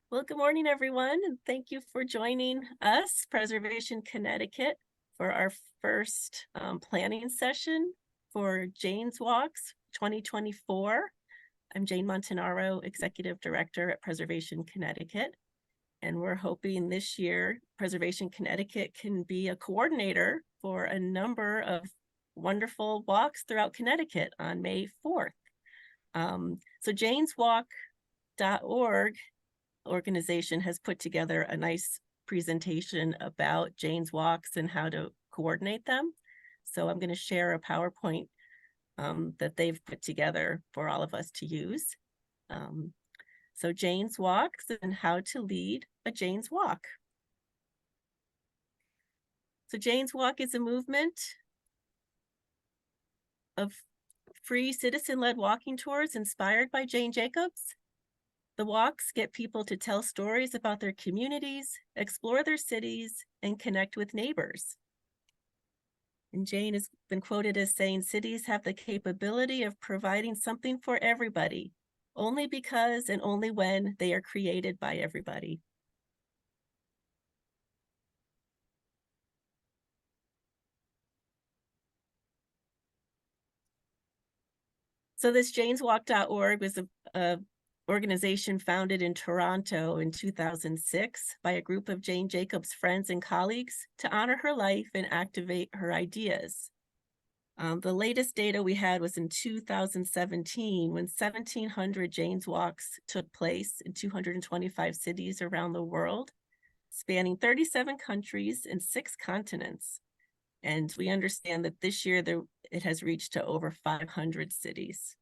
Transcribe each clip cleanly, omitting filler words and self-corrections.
Well, good morning, everyone, and thank you for joining us, Preservation Connecticut, for our first planning session for Jane's Walks 2024. I'm Jane Montanaro, Executive Director at Preservation Connecticut, and we're hoping this year Preservation Connecticut can be a coordinator for a number of wonderful walks throughout Connecticut on May 4th. So janeswalk.org organization has put together a nice presentation about Jane's Walks and how to coordinate them. So I'm going to share a PowerPoint that they've put together for all of us to use. So Jane's Walks and how to lead a Jane's Walk. So Jane's Walk is a movement of free citizen-led walking tours inspired by Jane Jacobs. The walks get people to tell stories about their communities, explore their cities, and connect with neighbors. And Jane has been quoted as saying, cities have the capability of providing something for everybody, only because and only when they are created by everybody. So this janeswalk.org was a organization founded in Toronto in 2006 by a group of Jane Jacobs friends and colleagues to honor her life and activate her ideas. The latest data we had was in 2017 when 1,700 Jane's Walks took place in 225 cities around the world, spanning 37 countries and 6 continents. And we understand that this year it has reached to over 500 cities.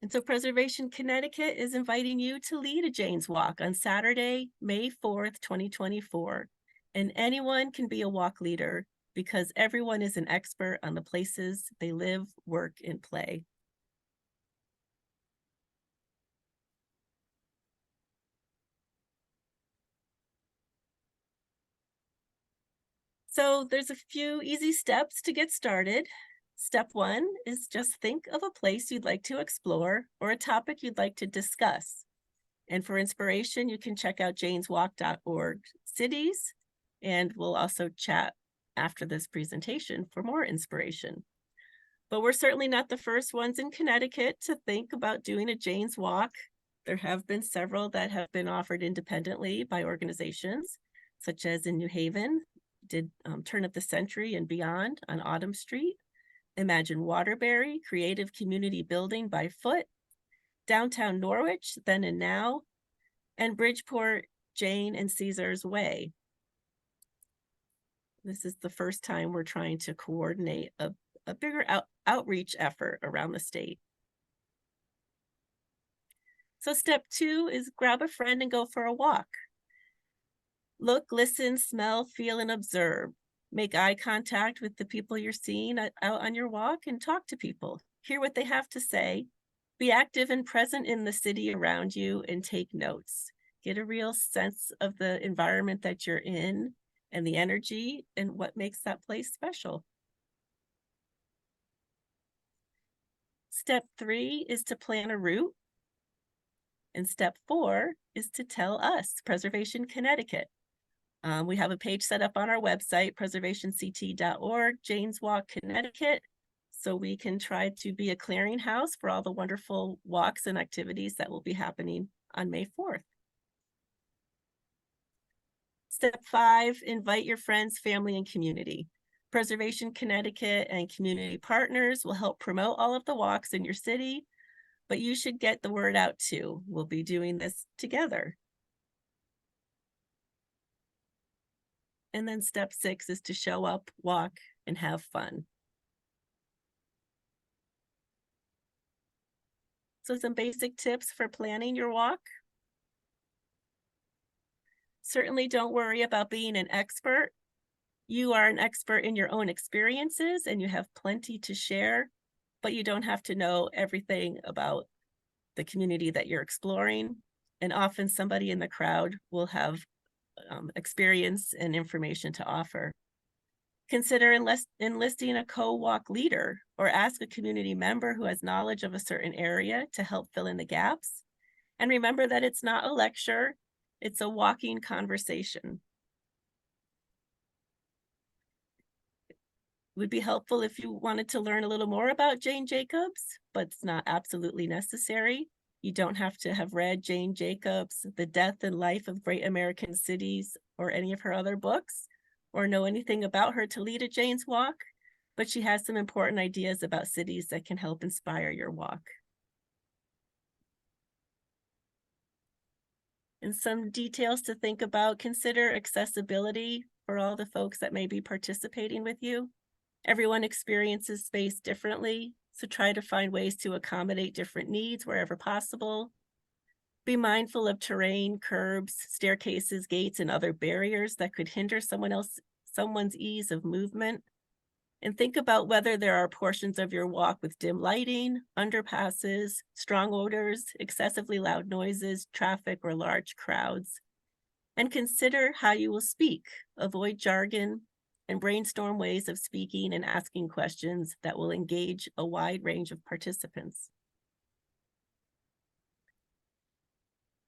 And so Preservation Connecticut is inviting you to lead a Jane's Walk on Saturday, May 4th, 2024. And anyone can be a walk leader because everyone is an expert on the places they live, work, and play. So there's a few easy steps to get started. Step 1 is just think of a place you'd like to explore or a topic you'd like to discuss. And for inspiration, you can check out janeswalk.org cities, and we'll also chat after this presentation for more inspiration. But we're certainly not the first ones in Connecticut to think about doing a Jane's Walk. There have been several that have been offered independently by organizations, such as in New Haven, did Turn of the Century and Beyond on Autumn Street, Imagine Waterbury, Creative Community Building by Foot, Downtown Norwich, Then and Now, and Bridgeport, Jane and Caesar's Way. This is the first time we're trying to coordinate a bigger outreach effort around the state. So step 2 is grab a friend and go for a walk. Look, listen, smell, feel, and observe. Make eye contact with the people you're seeing out on your walk and talk to people. Hear what they have to say. Be active and present in the city around you and take notes. Get a real sense of the environment that you're in and the energy and what makes that place special. Step 3 is to plan a route. And step 4 is to tell us, Preservation Connecticut. We have a page set up on our website, preservationct.org, Jane's Walk Connecticut, so we can try to be a clearinghouse for all the wonderful walks and activities that will be happening on May 4th. Step 5, invite your friends, family, and community. Preservation Connecticut and community partners will help promote all of the walks in your city, but you should get the word out too. We'll be doing this together. And then step 6 is to show up, walk, and have fun. So some basic tips for planning your walk. Certainly don't worry about being an expert. You are an expert in your own experiences and you have plenty to share, but you don't have to know everything about the community that you're exploring. And often somebody in the crowd will have experience and information to offer. Consider enlisting a co-walk leader or ask a community member who has knowledge of a certain area to help fill in the gaps. And remember that it's not a lecture, it's a walking conversation. Would be helpful if you wanted to learn a little more about Jane Jacobs, but it's not absolutely necessary. You don't have to have read Jane Jacobs, The Death and Life of Great American Cities, or any of her other books, or know anything about her to lead a Jane's Walk, but she has some important ideas about cities that can help inspire your walk. And some details to think about: consider accessibility for all the folks that may be participating with you. Everyone experiences space differently, so try to find ways to accommodate different needs wherever possible. Be mindful of terrain, curbs, staircases, gates, and other barriers that could hinder someone's ease of movement. And think about whether there are portions of your walk with dim lighting, underpasses, strong odors, excessively loud noises, traffic, or large crowds. And consider how you will speak. Avoid jargon and brainstorm ways of speaking and asking questions that will engage a wide range of participants.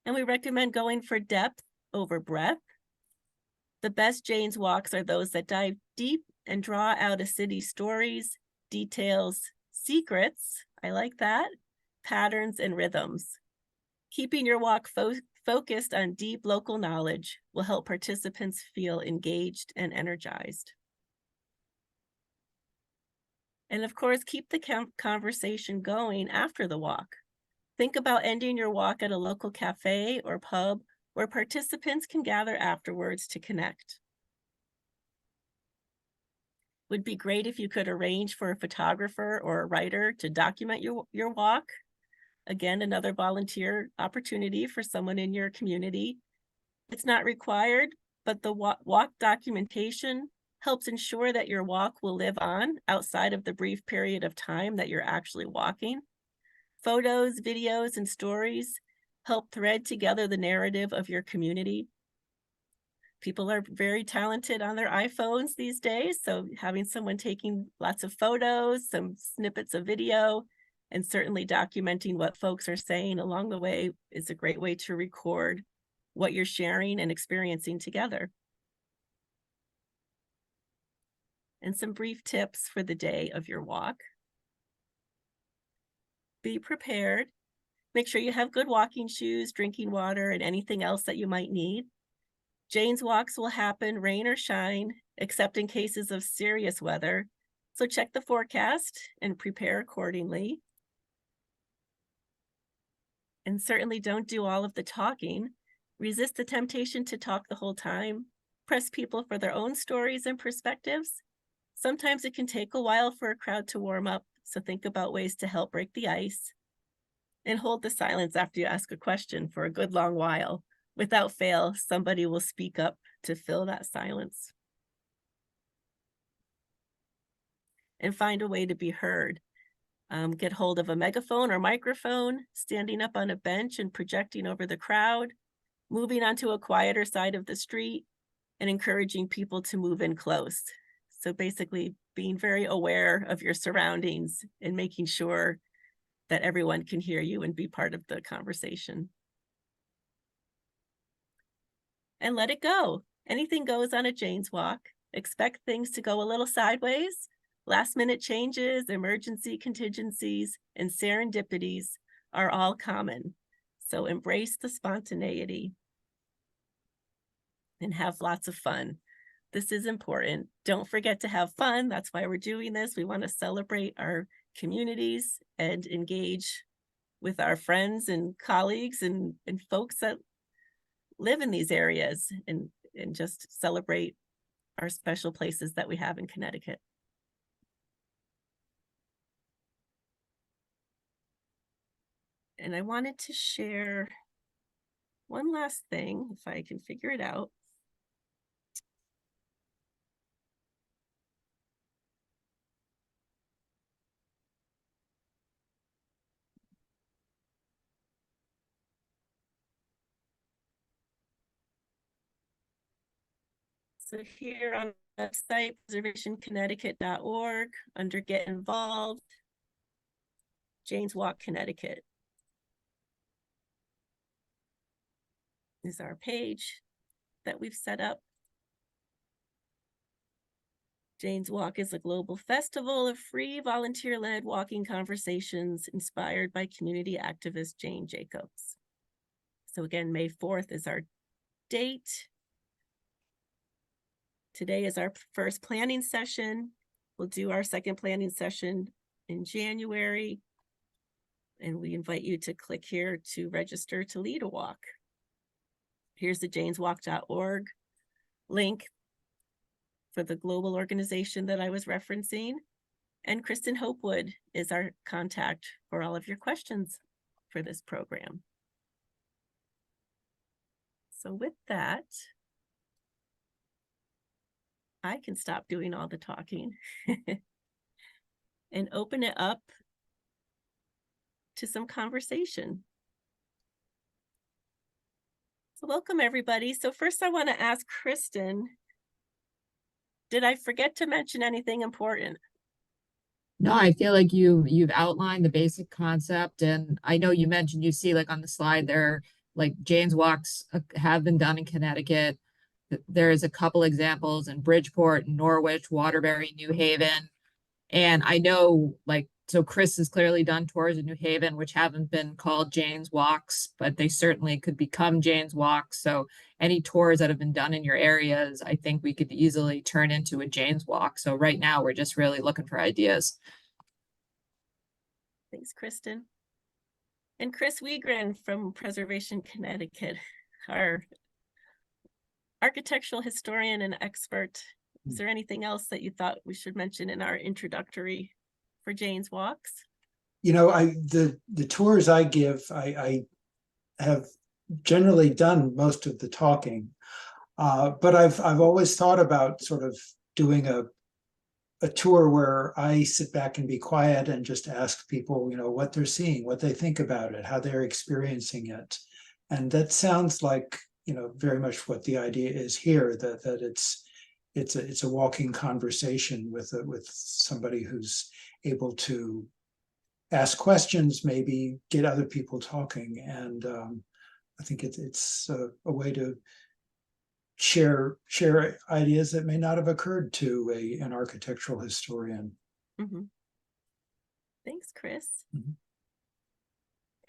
And we recommend going for depth over breadth. The best Jane's Walks are those that dive deep and draw out a city's stories, details, secrets, I like that, patterns, and rhythms. Keeping your walk focused on deep local knowledge will help participants feel engaged and energized. And of course, keep the conversation going after the walk. Think about ending your walk at a local cafe or pub where participants can gather afterwards to connect. Would be great if you could arrange for a photographer or a writer to document your walk. Again, another volunteer opportunity for someone in your community. It's not required, but the walk documentation helps ensure that your walk will live on outside of the brief period of time that you're actually walking. Photos, videos, and stories help thread together the narrative of your community. People are very talented on their iPhones these days, so having someone taking lots of photos, some snippets of video, and certainly documenting what folks are saying along the way is a great way to record what you're sharing and experiencing together. And some brief tips for the day of your walk. Be prepared. Make sure you have good walking shoes, drinking water, and anything else that you might need. Jane's Walks will happen rain or shine, except in cases of serious weather. So check the forecast and prepare accordingly. And certainly don't do all of the talking. Resist the temptation to talk the whole time. Press people for their own stories and perspectives. Sometimes it can take a while for a crowd to warm up, so think about ways to help break the ice. And hold the silence after you ask a question for a good long while. Without fail, somebody will speak up to fill that silence. And find a way to be heard. Get hold of a megaphone or microphone, standing up on a bench and projecting over the crowd, moving onto a quieter side of the street, and encouraging people to move in close. So basically being very aware of your surroundings and making sure that everyone can hear you and be part of the conversation. And let it go. Anything goes on a Jane's Walk. Expect things to go a little sideways. Last minute changes, emergency contingencies, and serendipities are all common. So embrace the spontaneity and have lots of fun. This is important. Don't forget to have fun. That's why we're doing this. We want to celebrate our communities and engage with our friends and colleagues and folks that live in these areas, and just celebrate our special places that we have in Connecticut. And I wanted to share one last thing, if I can figure it out. So here on website, preservationconnecticut.org, under Get Involved, Jane's Walk Connecticut is our page that we've set up. Jane's Walk is a global festival of free volunteer-led walking conversations inspired by community activist Jane Jacobs. So again, May 4th is our date. Today is our first planning session. We'll do our second planning session in January. And we invite you to click here to register to lead a walk. Here's the janeswalk.org link for the global organization that I was referencing. And Kristen Hopewood is our contact for all of your questions for this program. So with that, I can stop doing all the talking and open it up to some conversation. So welcome everybody. So first I want to ask Kristen, did I forget to mention anything important? No, I feel like you've outlined the basic concept, and I know you mentioned you see like on the slide there, like Jane's Walks have been done in Connecticut. There's a couple examples in Bridgeport, Norwich, Waterbury, New Haven. And I know so Chris has clearly done tours in New Haven, which haven't been called Jane's Walks, but they certainly could become Jane's Walks. So any tours that have been done in your areas, I think we could easily turn into a Jane's Walk. So right now we're just really looking for ideas. Thanks, Kristen. And Chris Wiegren from Preservation Connecticut, our architectural historian and expert. Is there anything else that you thought we should mention in our introductory for Jane's Walks? You know, the tours I give, I have generally done most of the talking, but I've always thought about sort of doing a tour where I sit back and be quiet and just ask people, you know, what they're seeing, what they think about it, how they're experiencing it. And that sounds like, you know, very much what the idea is here, that it's a walking conversation with somebody who's able to ask questions, maybe get other people talking. And I think it's a way to share ideas that may not have occurred to an architectural historian. Mm-hmm. Thanks, Chris. Mm-hmm.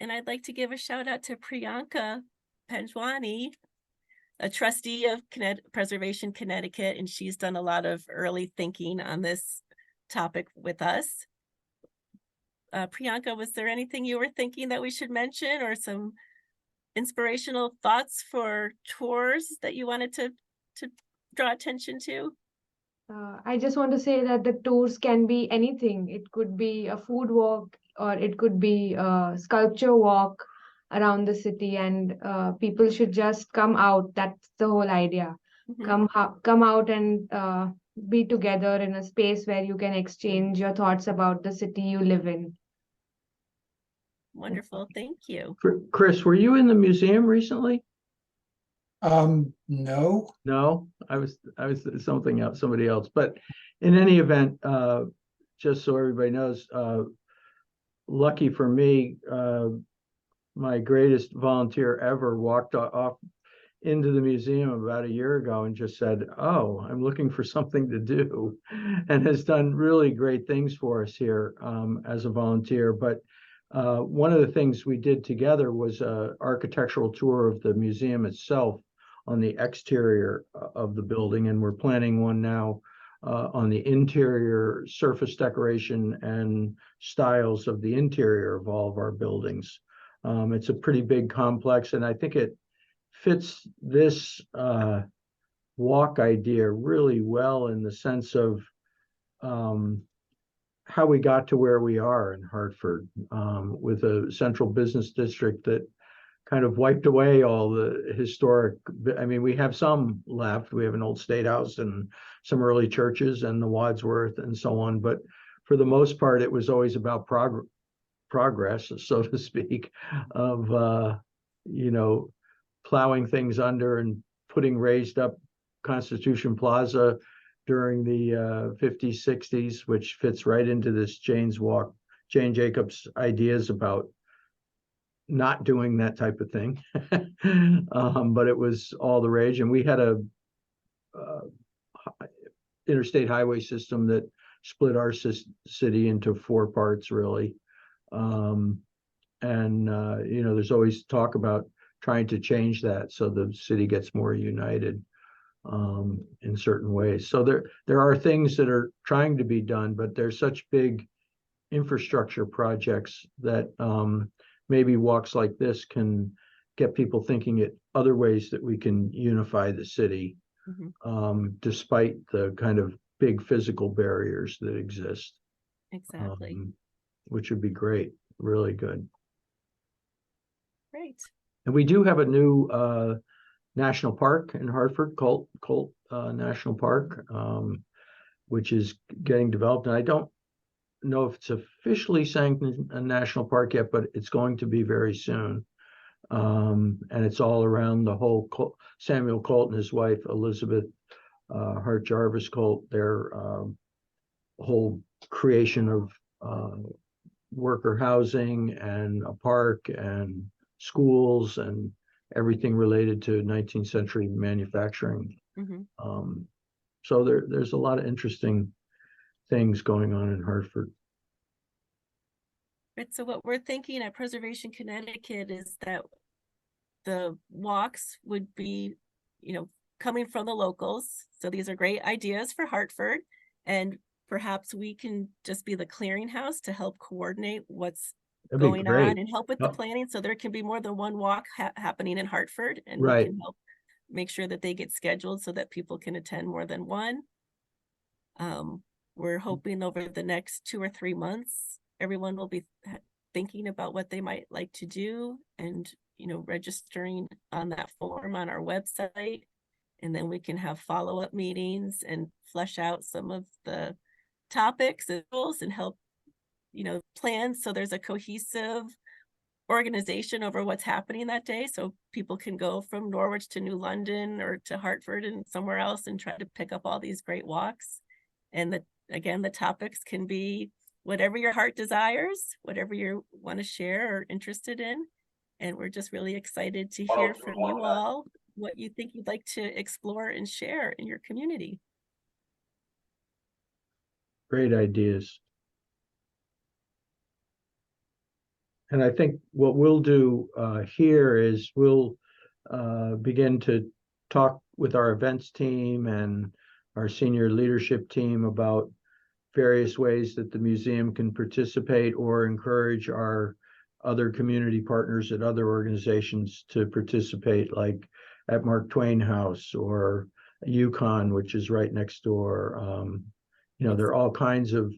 And I'd like to give a shout out to Priyanka Panjwani, a trustee of Preservation Connecticut, and she's done a lot of early thinking on this topic with us. Priyanka, was there anything you were thinking that we should mention, or some inspirational thoughts for tours that you wanted to draw attention to? I just want to say that the tours can be anything. It could be a food walk, or it could be a sculpture walk around the city, and people should just come out. That's the whole idea. Mm-hmm. Come out and be together in a space where you can exchange your thoughts about the city you live in. Wonderful, thank you. Chris, were you in the museum recently? No. No, I was something else, somebody else. But in any event, just so everybody knows, lucky for me, my greatest volunteer ever walked off into the museum about a year ago and just said, "Oh, I'm looking for something to do," and has done really great things for us here as a volunteer. But one of the things we did together was an architectural tour of the museum itself on the exterior of the building, and we're planning one now on the interior surface decoration and styles of the interior of all of our buildings. It's a pretty big complex, and I think it fits this walk idea really well in the sense of how we got to where we are in Hartford, with a central business district that kind of wiped away all the historic. I mean, we have some left. We have an old state house and some early churches and the Wadsworth and so on. But for the most part, it was always about progress, so to speak, of, you know, plowing things under and putting raised up Constitution Plaza, during the 50s, 60s, which fits right into this Jane Jacobs ideas about not doing that type of thing. But it was all the rage. And we had a interstate highway system that split our city into 4 parts, really. There's always talk about trying to change that so the city gets more united in certain ways. So there are things that are trying to be done, but there's such big infrastructure projects that maybe walks like this can get people thinking at other ways that we can unify the city, despite the kind of big physical barriers that exist. Exactly. Which would be great, really good. Great. And we do have a new national park in Hartford, Colt National Park, which is getting developed. And I don't know if it's officially sanctioned a national park yet, but it's going to be very soon. And it's all around the whole Samuel Colt and his wife, Elizabeth Hart Jarvis Colt, their whole creation of worker housing and a park and schools and everything related to 19th century manufacturing. So there's a lot of interesting things going on in Hartford. Right, so what we're thinking at Preservation Connecticut is that the walks would be, coming from the locals. So these are great ideas for Hartford, and perhaps we can just be the clearinghouse to help coordinate what's That'd be going great. on and help with the Yep. planning. So there can be more than one walk happening in Hartford, and we Right. can help make sure that they get scheduled so that people can attend more than one. We're hoping over the next 2 or 3 months, everyone will be thinking about what they might like to do and, registering on that form on our website. And then we can have follow-up meetings and flesh out some of the topics and goals and help, plan. So there's a cohesive organization over what's happening that day. So people can go from Norwich to New London or to Hartford and somewhere else and try to pick up all these great walks. And again, the topics can be whatever your heart desires, whatever you want to share or interested in. And we're just really excited to hear from you all what you think you'd like to explore and share in your community. Great ideas. And I think what we'll do here is we'll begin to talk with our events team and our senior leadership team about various ways that the museum can participate or encourage our other community partners at other organizations to participate, like at Mark Twain House or UConn, which is right next door. There are all kinds of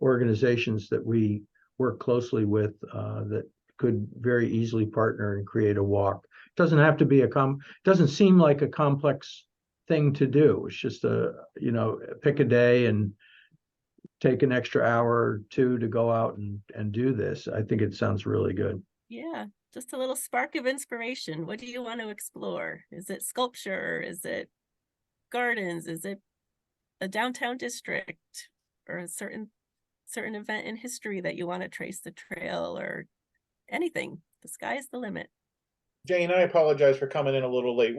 organizations that we work closely with that could very easily partner and create a walk. It doesn't have to be doesn't seem like a complex thing to do. It's just pick a day and take an extra hour or two to go out and do this. I think it sounds really good. Yeah, just a little spark of inspiration. What do you want to explore? Is it sculpture? Is it gardens? Is it a downtown district or a certain event in history that you want to trace the trail or anything? The sky's the limit. Jane, I apologize for coming in a little late.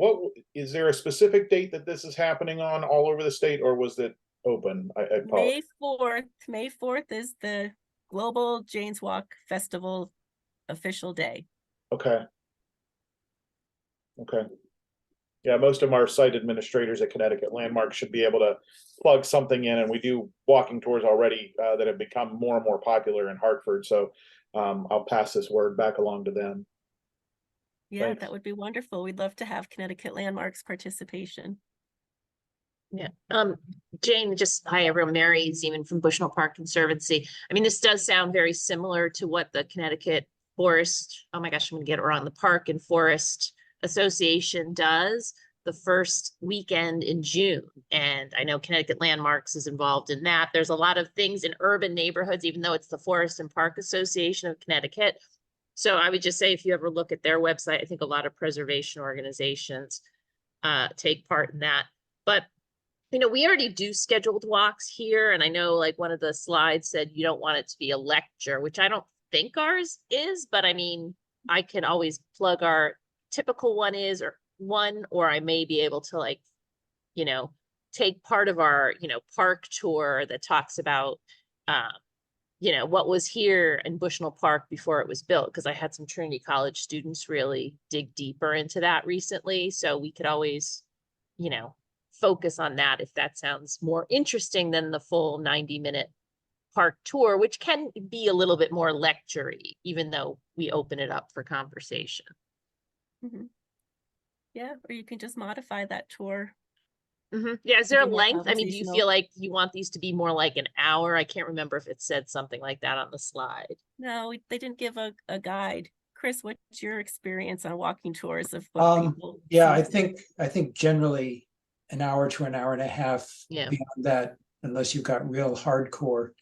Is there a specific date that this is happening on all over the state, or was it open? I apologize. May 4th is the Global Jane's Walk Festival official day. Okay. Yeah, most of our site administrators at Connecticut Landmarks should be able to plug something in, and we do walking tours already that have become more and more popular in Hartford. So I'll pass this word back along to them. Yeah, Thanks. that would be wonderful. We'd love to have Connecticut Landmarks participation. Yeah. Jane, hi everyone. Mary Zeman from Bushnell Park Conservancy. I mean, this does sound very similar to what the Connecticut Forest, oh my gosh, I'm gonna get it wrong, the Park and Forest Association does the first weekend in June. And I know Connecticut Landmarks is involved in that. There's a lot of things in urban neighborhoods, even though it's the Forest and Park Association of Connecticut. So I would just say, if you ever look at their website, I think a lot of preservation organizations take part in that. But You know, we already do scheduled walks here, and I know like one of the slides said you don't want it to be a lecture, which I don't think ours is, but I mean, I can always plug our typical one is or one, or I may be able to like, you know, take part of our, you know, park tour that talks about, you know, what was here in Bushnell Park before it was built, because I had some Trinity College students really dig deeper into that recently. So we could always, you know, focus on that if that sounds more interesting than the full 90-minute park tour, which can be a little bit more lecture-y, even though we open it up for conversation. Mhm. Yeah, or you can just modify that tour. Yeah, is there a be more length? I mean, do you conversational. feel like you want these to be more like an hour? I can't remember if it said something like that on the slide. No, they didn't give a guide. Chris, what's your experience on walking tours of what people? Yeah, see? I think generally an hour to an hour and a half. Yeah. Beyond that, unless you've got real hardcore.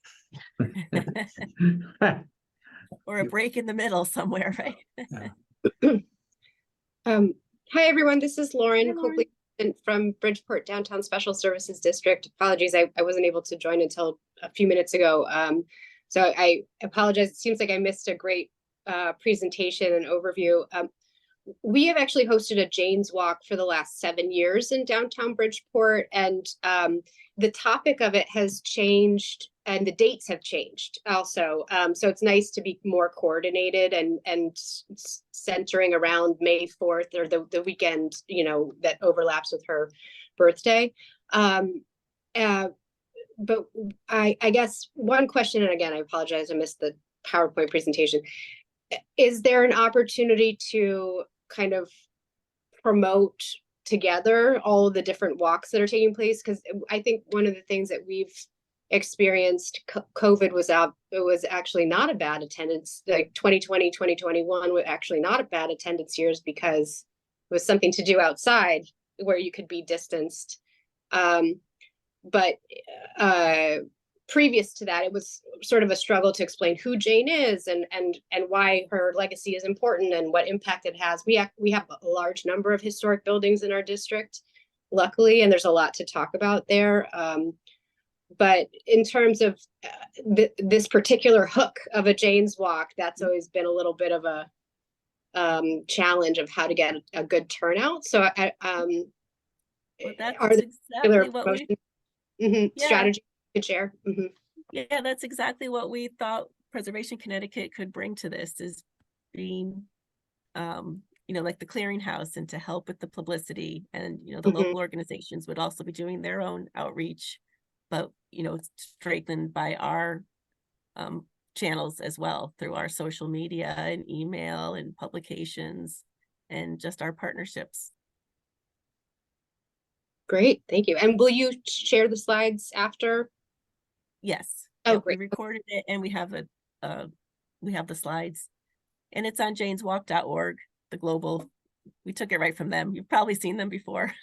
Or a break in the middle somewhere, right? Hi, everyone. This is Lauren Hi, Lauren. Copley from Bridgeport Downtown Special Services District. Apologies, I wasn't able to join until a few minutes ago. So I apologize. It seems like I missed a great presentation and overview. We have actually hosted a Jane's Walk for the last 7 years in downtown Bridgeport, and the topic of it has changed and the dates have changed also. So it's nice to be more coordinated and centering around May 4th or the weekend, you know, that overlaps with her birthday. But I guess one question, and again, I apologize, I missed the PowerPoint presentation. Is there an opportunity to kind of promote together all of the different walks that are taking place? Because I think one of the things that we've experienced, COVID was out, it was actually not a bad attendance. Like 2020, 2021 were actually not a bad attendance years because it was something to do outside where you could be distanced. But previous to that, it was sort of a struggle to explain who Jane is and why her legacy is important and what impact it has. We have a large number of historic buildings in our district, luckily, and there's a lot to talk about there. But in terms of this particular hook of a Jane's Walk, that's always been a little bit of a challenge of how to get a good turnout. So Well, that's are there exactly what we, yeah. strategy you could share? Yeah, that's exactly what we thought Preservation Connecticut could bring to this, is being, you know, like the clearinghouse, and to help with the publicity. And, you know, the local organizations would also be doing their own outreach, but, you know, strengthened by our channels as well, through our social media and email and publications and just our partnerships. Great, thank you. And will you share the slides after? Yes. Oh, Yep, we great. recorded it, and we have the slides, and it's on janeswalk.org, the global. We took it right from them. You've probably seen them before.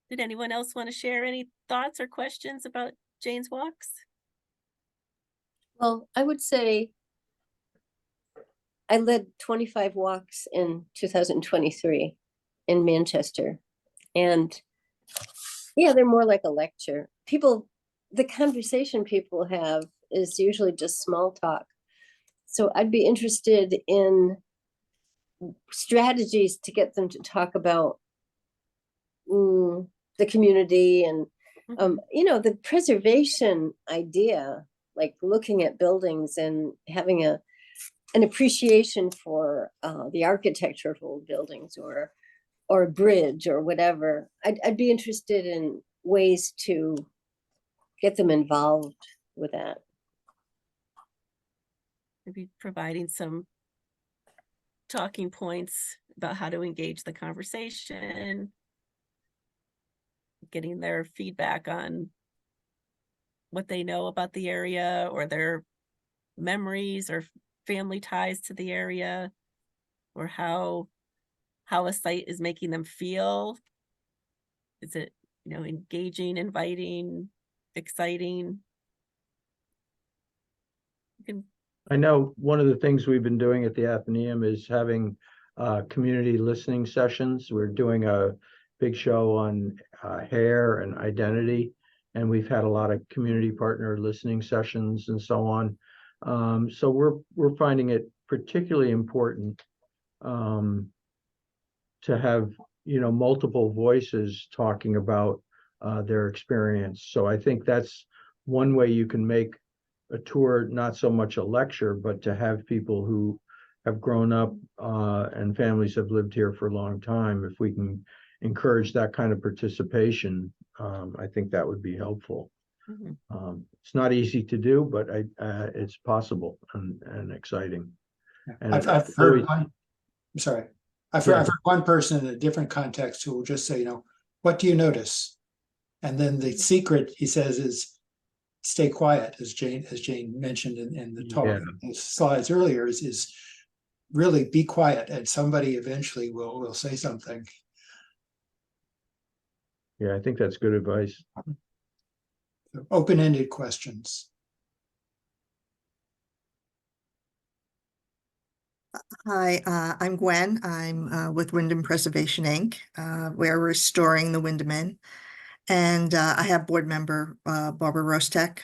Did anyone else want to share any thoughts or questions about Jane's Walks? Well, I would say I led 25 walks in 2023 in Manchester. And yeah, they're more like a lecture. The conversation people have is usually just small talk. So I'd be interested in strategies to get them to talk about the community and, you know, the preservation idea, like looking at buildings and having an appreciation for the architecture of old buildings or a bridge or whatever. I'd be interested in ways to get them involved with that. Maybe providing some talking points about how to engage the conversation, getting their feedback on what they know about the area or their memories or family ties to the area, or how a site is making them feel. Is it, you know, engaging, inviting, exciting? You can. I know one of the things we've been doing at the Athenaeum is having community listening sessions. We're doing a big show on hair and identity, and we've had a lot of community partner listening sessions and so on. So we're finding it particularly important to have, you know, multiple voices talking about their experience. So I think that's one way you can make a tour not so much a lecture, but to have people who have grown up and families have lived here for a long time. If we can encourage that kind of participation, I think that would be helpful. Mhm. It's not easy to do, but it's possible and exciting. And I've it's heard always- one, I'm sorry. I've Yeah. heard one person in a different context who will just say, you know, what do you notice? And then the secret, he says, is stay quiet, as Jane mentioned in the talk, Yeah. in the slides earlier, is really be quiet, and somebody eventually will say something. Yeah, I think that's good advice. Open-ended questions. Hi, I'm Gwen. I'm with Wyndham Preservation Inc., where we're restoring the Wyndham Inn. And I have board member Barbara Rostek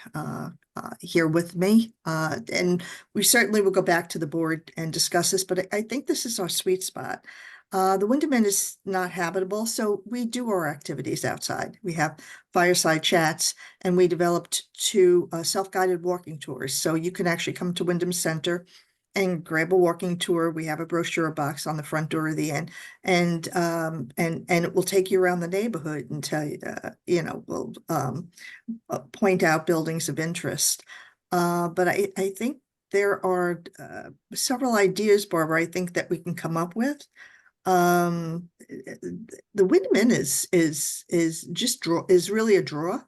here with me. And we certainly will go back to the board and discuss this, but I think this is our sweet spot. The Wyndham Inn is not habitable, so we do our activities outside. We have fireside chats, and we developed 2 self-guided walking tours. So you can actually come to Wyndham Center and grab a walking tour. We have a brochure box on the front door of the inn, and it will take you around the neighborhood and tell you, will point out buildings of interest. But I think there are several ideas, Barbara, I think that we can come up with. The Wyndham Inn is really a draw.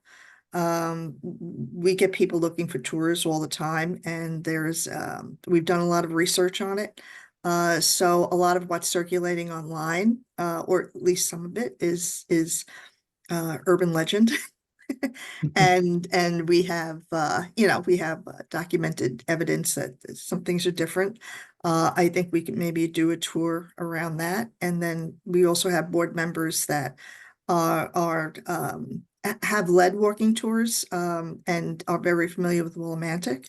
We get people looking for tours all the time, and we've done a lot of research on it. So a lot of what's circulating online, or at least some of it is urban legend. And we have, documented evidence that some things are different. I think we can maybe do a tour around that. And then we also have board members that have led walking tours and are very familiar with Willimantic.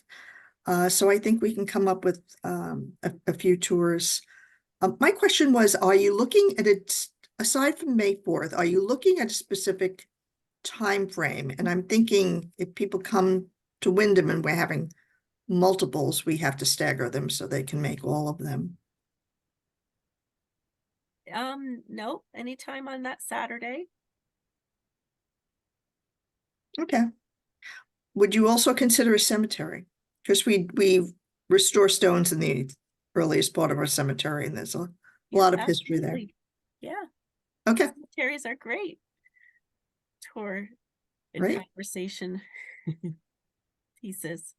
So I think we can come up with a few tours. My question was, are you looking at it, aside from May 4th, are you looking at a specific time frame? And I'm thinking if people come to Wyndham and we're having multiples, we have to stagger them so they can make all of them. No, anytime on that Saturday. Okay. Would you also consider a cemetery? Because we restore stones in the earliest part of our cemetery, and there's a lot of history there. Absolutely. Yeah, Okay, cemeteries are great. Tour and Great. conversation pieces.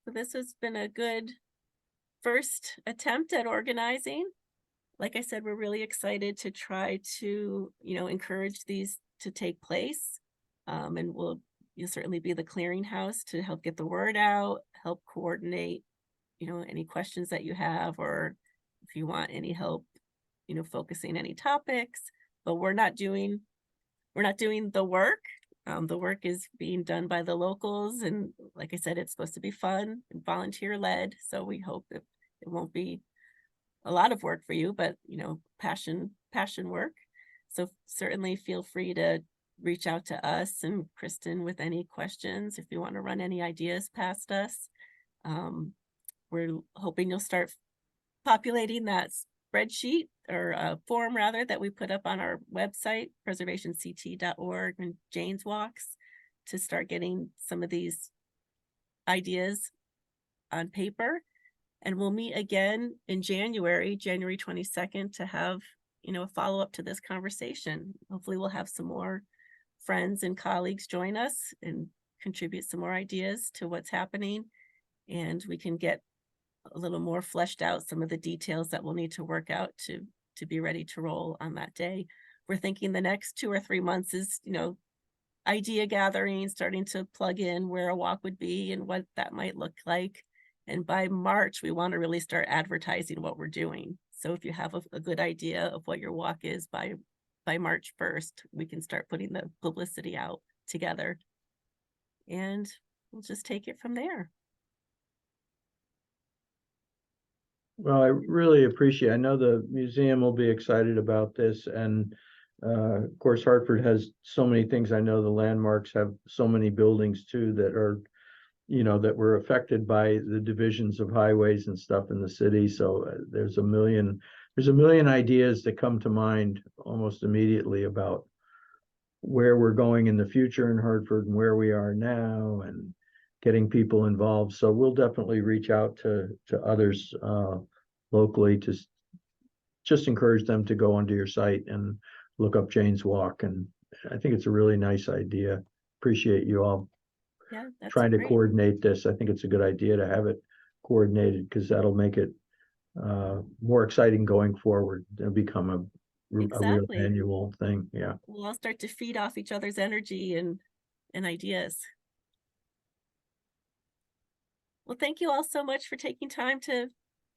So this has been a good first attempt at organizing. Like I said, we're really excited to try to, encourage these to take place. And you'll certainly be the clearinghouse to help get the word out, help coordinate, any questions that you have, or if you want any help, focusing any topics. But we're not doing the work. The work is being done by the locals, and like I said, it's supposed to be fun and volunteer led. So we hope that it won't be a lot of work for you, but passion work. So certainly feel free to reach out to us and Kristen with any questions if you want to run any ideas past us. We're hoping you'll start populating that spreadsheet or form rather that we put up on our website, preservationct.org, and Jane's Walks, to start getting some of these ideas on paper. And we'll meet again in January 22nd, to have, a follow-up to this conversation. Hopefully we'll have some more friends and colleagues join us and contribute some more ideas to what's happening. And we can get a little more fleshed out some of the details that we'll need to work out to be ready to roll on that day. we're thinking the next 2 or 3 months is, idea gathering, starting to plug in where a walk would be and what that might look like. And by March, we want to really start advertising what we're doing. So if you have a good idea of what your walk is by March 1st, we can start putting the publicity out together. And we'll just take it from there. Well, I really appreciate, I know the museum will be excited about this, and of course, Hartford has so many things. I know the landmarks have so many buildings too that are, that were affected by the divisions of highways and stuff in the city. So there's a million ideas that come to mind almost immediately about where we're going in the future in Hartford and where we are now, and getting people involved. So we'll definitely reach out to others locally to just encourage them to go onto your site and look up Jane's Walk. And I think it's a really nice idea. Appreciate you all Yeah, that's trying to great. coordinate this. I think it's a good idea to have it coordinated, because that'll make it more exciting going forward and become a real Exactly. annual thing. Yeah. We'll all start to feed off each other's energy and ideas. Well, thank you all so much for taking time to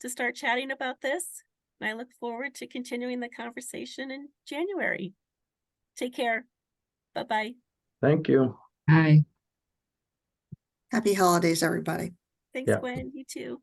start chatting about this. And I look forward to continuing the conversation in January. Take care. Bye-bye. Thank you. Hi. Happy holidays, everybody. Thanks, Yeah. Gwen. You too.